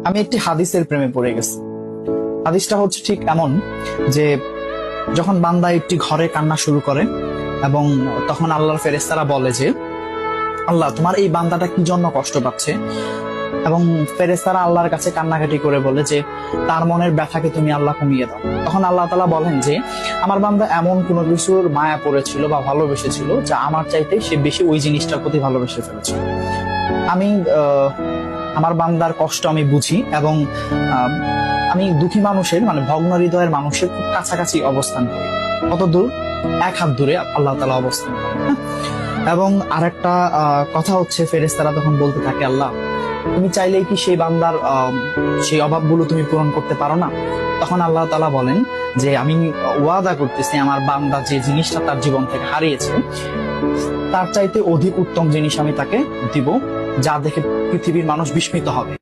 আমি একটি হাদিসের প্রেমে পড়ে গেছি। হাদিসটা হচ্ছে ঠিক এমন যে যখন বান্দা একটি ঘরে কান্না শুরু করে এবং তখন আল্লাহর ফেরেশতারা বলে যে আল্লাহ, তোমার এই বান্দাটা কি জন্য কষ্ট পাচ্ছে, এবং ফেরেশতারা আল্লাহর কাছে কান্নাকাটি করে বলে যে তার মনের ব্যথাকে তুমি আল্লাহ কমিয়ে দাও। তখন আল্লাহ তাআলা বলেন যে আমার বান্দা এমন কোনো কিছুর মায়া পড়েছিল বা ভালোবেসেছিল যা আমার চাইতে সে বেশি ওই জিনিসটার প্রতি ভালোবেসে ফেলেছিল। আমি আমার বান্দার কষ্ট আমি বুঝি এবং আহ, আমি দুঃখী মানুষের মানে ভগ্ন হৃদয়ের মানুষের খুব কাছাকাছি অবস্থান করি। কত দূর? এক হাত দূরে আল্লাহ তাআলা অবস্থান করেন। হ্যাঁ? এবং আরেকটা কথা হচ্ছে, ফেরেশতারা তখন বলতে থাকে, আল্লাহ তুমি চাইলেই কি সেই বান্দার সেই অভাবগুলো তুমি পূরণ করতে পারো না? তখন আল্লাহ তাআলা বলেন যে আমি ওয়াদা করতেছি আমার বান্দা যে জিনিসটা তার জীবন থেকে হারিয়েছে তার চাইতে অধিক উত্তম জিনিস আমি তাকে দিব, যা দেখে পৃথিবীর মানুষ বিস্মিত হবে।